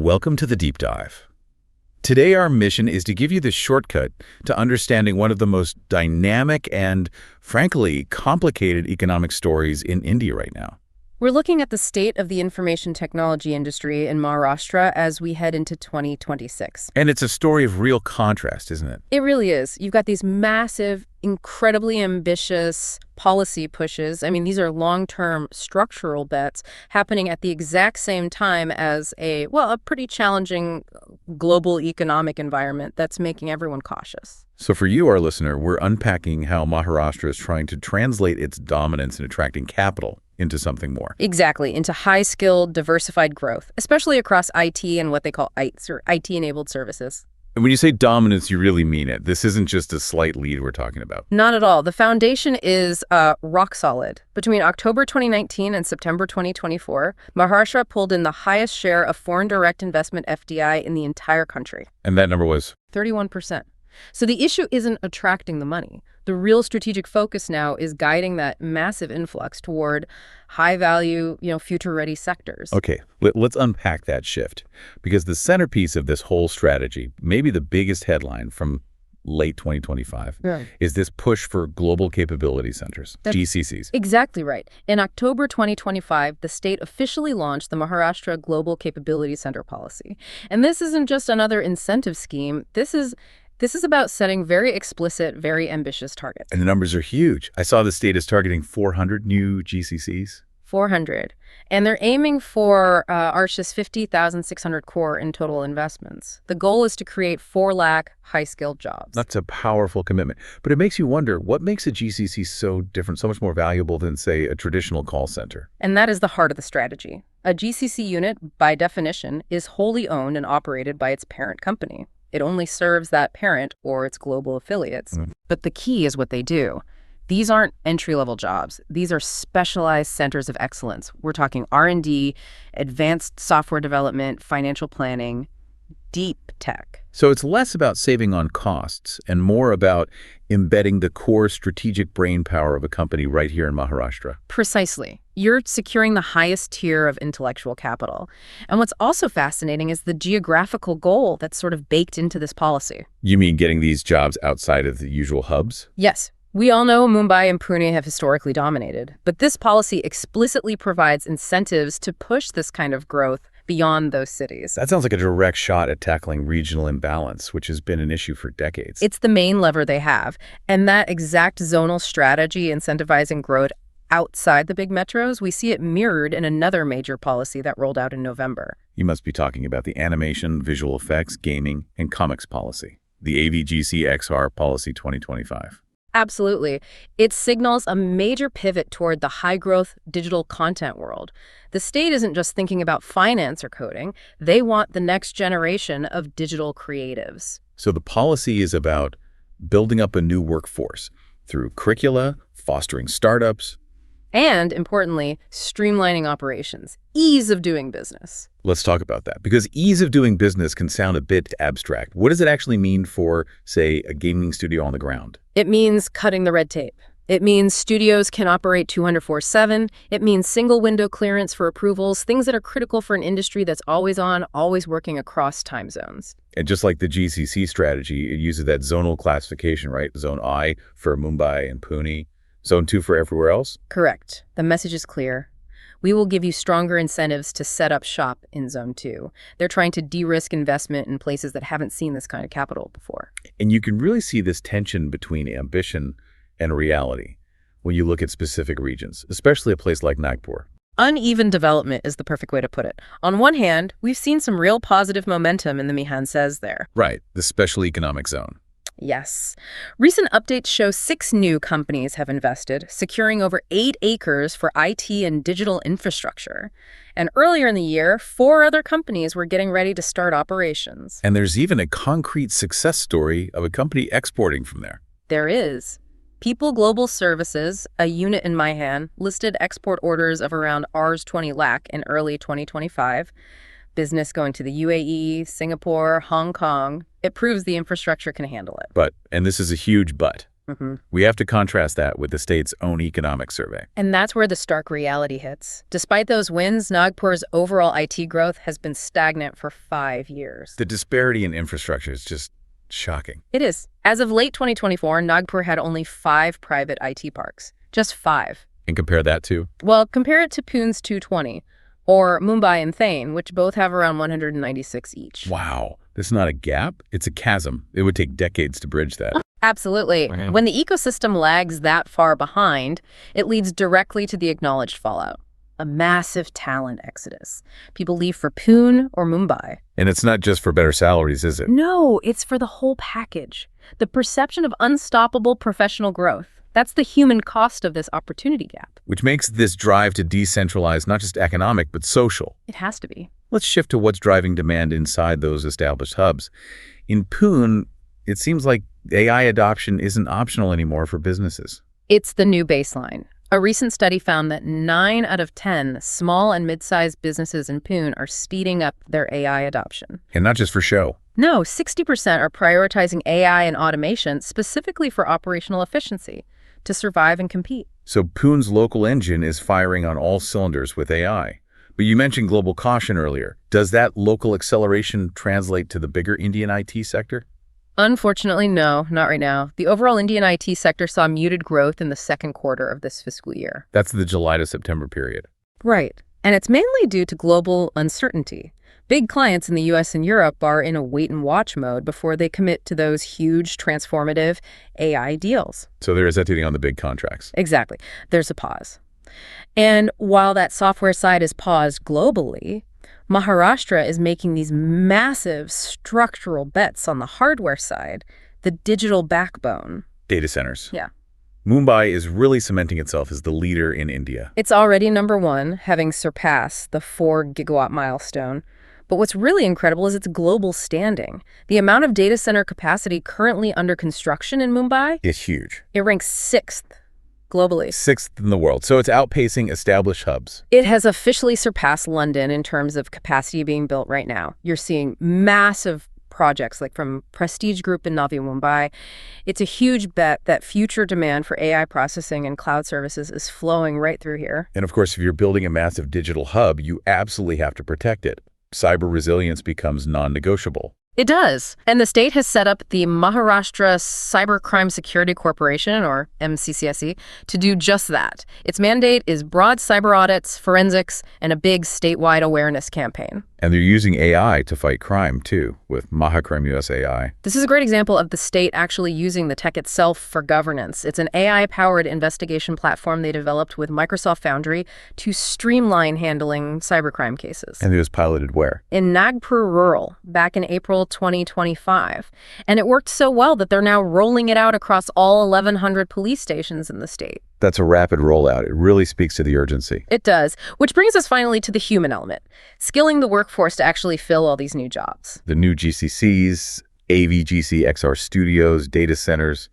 Welcome to the Deep Dive. Today, our mission is to give you the shortcut to understanding one of the most dynamic and, frankly, complicated economic stories in India right now. We're looking at the state of the information technology industry in Maharashtra as we head into 2026. And it's a story of real contrast, isn't it? It really is. You've got these massive, incredibly ambitious policy pushes. I mean, these are long-term structural bets happening at the exact same time as a pretty challenging global economic environment that's making everyone cautious. So for you, our listener, we're unpacking how Maharashtra is trying to translate its dominance in attracting capital into something more. Exactly, into high-skilled, diversified growth, especially across IT and what they call ITES, or IT-enabled services. And when you say dominance, you really mean it. This isn't just a slight lead we're talking about. Not at all. The foundation is rock solid. Between October 2019 and September 2024, Maharashtra pulled in the highest share of foreign direct investment FDI in the entire country. And that number was? 31%. So the issue isn't attracting the money. The real strategic focus now is guiding that massive influx toward high-value, future-ready sectors. Okay, let's unpack that shift, because the centerpiece of this whole strategy, maybe the biggest headline from late 2025, is this push for global capability centers, GCCs. Exactly right. In October 2025, the state officially launched the Maharashtra Global Capability Center policy. And this isn't just another incentive scheme. This is about setting very explicit, very ambitious targets. And the numbers are huge. I saw the state is targeting 400 new GCCs. 400. And they're aiming for Arsh's 50,600 crore in total investments. The goal is to create 4 lakh high-skilled jobs. That's a powerful commitment. But it makes you wonder, what makes a GCC so different, so much more valuable than, say, a traditional call center? And that is the heart of the strategy. A GCC unit, by definition, is wholly owned and operated by its parent company. It only serves that parent or its global affiliates. But the key is what they do. These aren't entry-level jobs. These are specialized centers of excellence. We're talking R&D, advanced software development, financial planning, deep tech. So it's less about saving on costs and more about embedding the core strategic brainpower of a company right here in Maharashtra. Precisely. You're securing the highest tier of intellectual capital. And what's also fascinating is the geographical goal that's sort of baked into this policy. You mean getting these jobs outside of the usual hubs? Yes. We all know Mumbai and Pune have historically dominated, but this policy explicitly provides incentives to push this kind of growth beyond those cities. That sounds like a direct shot at tackling regional imbalance, which has been an issue for decades. It's the main lever they have, and that exact zonal strategy incentivizing growth outside the big metros, we see it mirrored in another major policy that rolled out in November. You must be talking about the animation, visual effects, gaming, and comics policy, the AVGC-XR Policy 2025. Absolutely. It signals a major pivot toward the high-growth digital content world. The state isn't just thinking about finance or coding. They want the next generation of digital creatives. So the policy is about building up a new workforce through curricula, fostering startups, and, importantly, streamlining operations, ease of doing business. Let's talk about that, because ease of doing business can sound a bit abstract. What does it actually mean for, say, a gaming studio on the ground? It means cutting the red tape. It means studios can operate 204/7. It means single window clearance for approvals, things that are critical for an industry that's always on, always working across time zones. And just like the GCC strategy, it uses that zonal classification, right? Zone I for Mumbai and Pune, Zone 2 for everywhere else? Correct. The message is clear. We will give you stronger incentives to set up shop in Zone 2. They're trying to de-risk investment in places that haven't seen this kind of capital before. And you can really see this tension between ambition and reality when you look at specific regions, especially a place like Nagpur. Uneven development is the perfect way to put it. On one hand, we've seen some real positive momentum in the Mihan Says there. Right, the special economic zone. Yes. Recent updates show 6 new companies have invested, securing over 8 acres for IT and digital infrastructure. And earlier in the year, 4 other companies were getting ready to start operations. And there's even a concrete success story of a company exporting from there. There is. People Global Services, a unit in Mihan, listed export orders of around Rs 20 lakh in early 2025. Business going to the UAE, Singapore, Hong Kong. It proves the infrastructure can handle it. But, and this is a huge but, We have to contrast that with the state's own economic survey. And that's where the stark reality hits. Despite those wins, Nagpur's overall IT growth has been stagnant for 5 years. The disparity in infrastructure is just shocking. It is. As of late 2024, Nagpur had only 5 private IT parks. Just 5. And compare that to? Well, compare it to Pune's 220, or Mumbai and Thane, which both have around 196 each. Wow. This is not a gap, it's a chasm. It would take decades to bridge that. Absolutely. Wow. When the ecosystem lags that far behind, it leads directly to the acknowledged fallout. A massive talent exodus. People leave for Pune or Mumbai. And it's not just for better salaries, is it? No, it's for the whole package. The perception of unstoppable professional growth. That's the human cost of this opportunity gap. Which makes this drive to decentralize not just economic, but social. It has to be. Let's shift to what's driving demand inside those established hubs. In Pune, it seems like AI adoption isn't optional anymore for businesses. It's the new baseline. A recent study found that 9 out of 10 small and mid-sized businesses in Pune are speeding up their AI adoption. And not just for show. No, 60% are prioritizing AI and automation specifically for operational efficiency to survive and compete. So Pune's local engine is firing on all cylinders with AI. But you mentioned global caution earlier. Does that local acceleration translate to the bigger Indian IT sector? Unfortunately, no, not right now. The overall Indian IT sector saw muted growth in the second quarter of this fiscal year. That's the July to September period. Right. And it's mainly due to global uncertainty. Big clients in the US and Europe are in a wait-and-watch mode before they commit to those huge, transformative AI deals. So they're hesitating on the big contracts. Exactly. There's a pause. And while that software side is paused globally, Maharashtra is making these massive structural bets on the hardware side, the digital backbone. Data centers. Yeah. Mumbai is really cementing itself as the leader in India. It's already number 1, having surpassed the 4-gigawatt milestone. But what's really incredible is its global standing. The amount of data center capacity currently under construction in Mumbai is huge. It ranks 6th globally. 6th in the world. So it's outpacing established hubs. It has officially surpassed London in terms of capacity being built right now. You're seeing massive projects like from Prestige Group in Navi Mumbai. It's a huge bet that future demand for AI processing and cloud services is flowing right through here. And of course, if you're building a massive digital hub, you absolutely have to protect it. Cyber resilience becomes non-negotiable. It does. And the state has set up the Maharashtra Cybercrime Security Corporation, or MCCSE, to do just that. Its mandate is broad cyber audits, forensics, and a big statewide awareness campaign. And they're using AI to fight crime, too, with Mahacrime US AI. This is a great example of the state actually using the tech itself for governance. It's an AI-powered investigation platform they developed with Microsoft Foundry to streamline handling cybercrime cases. And it was piloted where? In Nagpur Rural, back in April 2025. And it worked so well that they're now rolling it out across all 1,100 police stations in the state. That's a rapid rollout. It really speaks to the urgency. It does, which brings us finally to the human element, skilling the workforce to actually fill all these new jobs. The new GCCs, AVGC XR studios, data centers,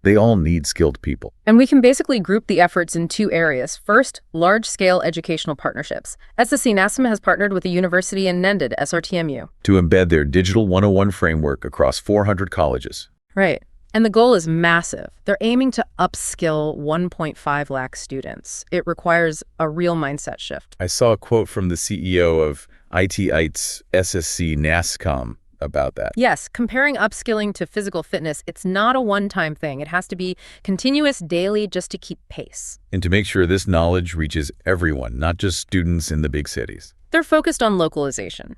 they all need skilled people. And we can basically group the efforts in 2 areas. First, large-scale educational partnerships. SSC NASM has partnered with a university in Nended, SRTMU, to embed their Digital 101 framework across 400 colleges. Right. And the goal is massive. They're aiming to upskill 1.5 lakh students. It requires a real mindset shift. I saw a quote from the CEO of ITITE's SSC NASCOM about that. Yes, comparing upskilling to physical fitness, it's not a one-time thing. It has to be continuous daily just to keep pace. And to make sure this knowledge reaches everyone, not just students in the big cities. They're focused on localization.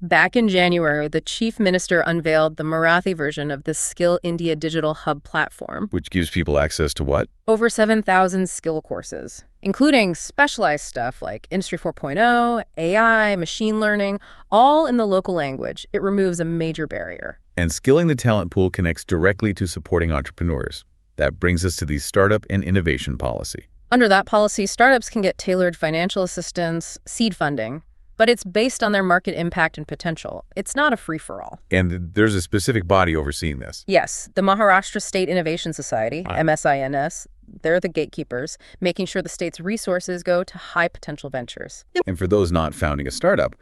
Back in January, the Chief Minister unveiled the Marathi version of the Skill India Digital Hub platform. Which gives people access to what? Over 7,000 skill courses, including specialized stuff like Industry 4.0, AI, machine learning, all in the local language. It removes a major barrier. And skilling the talent pool connects directly to supporting entrepreneurs. That brings us to the startup and innovation policy. Under that policy, startups can get tailored financial assistance, seed funding, but it's based on their market impact and potential. It's not a free-for-all. And there's a specific body overseeing this. Yes, the Maharashtra State Innovation Society, MSINS, they're the gatekeepers, making sure the state's resources go to high-potential ventures. And for those not founding a startup,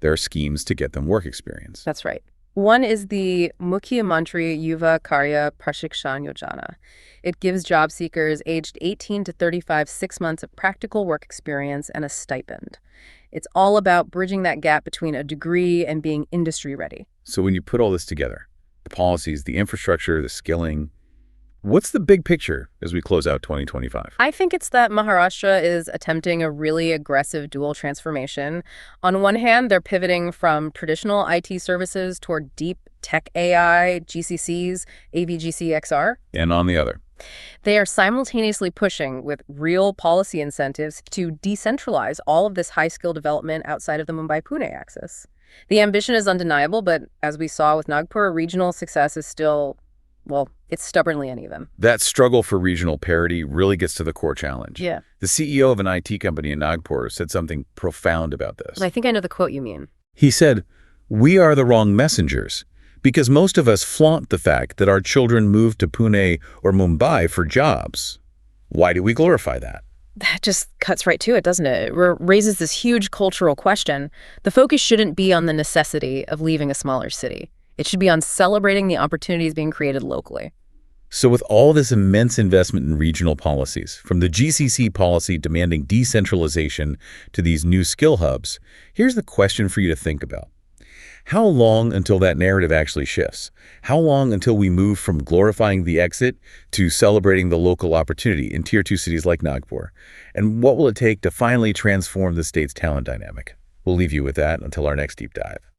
there are schemes to get them work experience. That's right. One is the Mukhyamantri Yuva Karya Prashikshan Yojana. It gives job seekers aged 18 to 35 6 months of practical work experience and a stipend. It's all about bridging that gap between a degree and being industry ready. So when you put all this together, the policies, the infrastructure, the skilling, what's the big picture as we close out 2025? I think it's that Maharashtra is attempting a really aggressive dual transformation. On one hand, they're pivoting from traditional IT services toward deep tech AI, GCCs, AVGC-XR. And on the other? They are simultaneously pushing with real policy incentives to decentralize all of this high-skill development outside of the Mumbai-Pune axis. The ambition is undeniable, but as we saw with Nagpur, regional success is still, well, it's stubbornly uneven. That struggle for regional parity really gets to the core challenge. Yeah. The CEO of an IT company in Nagpur said something profound about this. I think I know the quote you mean. He said, "We are the wrong messengers, because most of us flaunt the fact that our children move to Pune or Mumbai for jobs. Why do we glorify that?" That just cuts right to it, doesn't it? It raises this huge cultural question. The focus shouldn't be on the necessity of leaving a smaller city. It should be on celebrating the opportunities being created locally. So with all this immense investment in regional policies, from the GCC policy demanding decentralization to these new skill hubs, here's the question for you to think about. How long until that narrative actually shifts? How long until we move from glorifying the exit to celebrating the local opportunity in Tier 2 cities like Nagpur? And what will it take to finally transform the state's talent dynamic? We'll leave you with that until our next deep dive.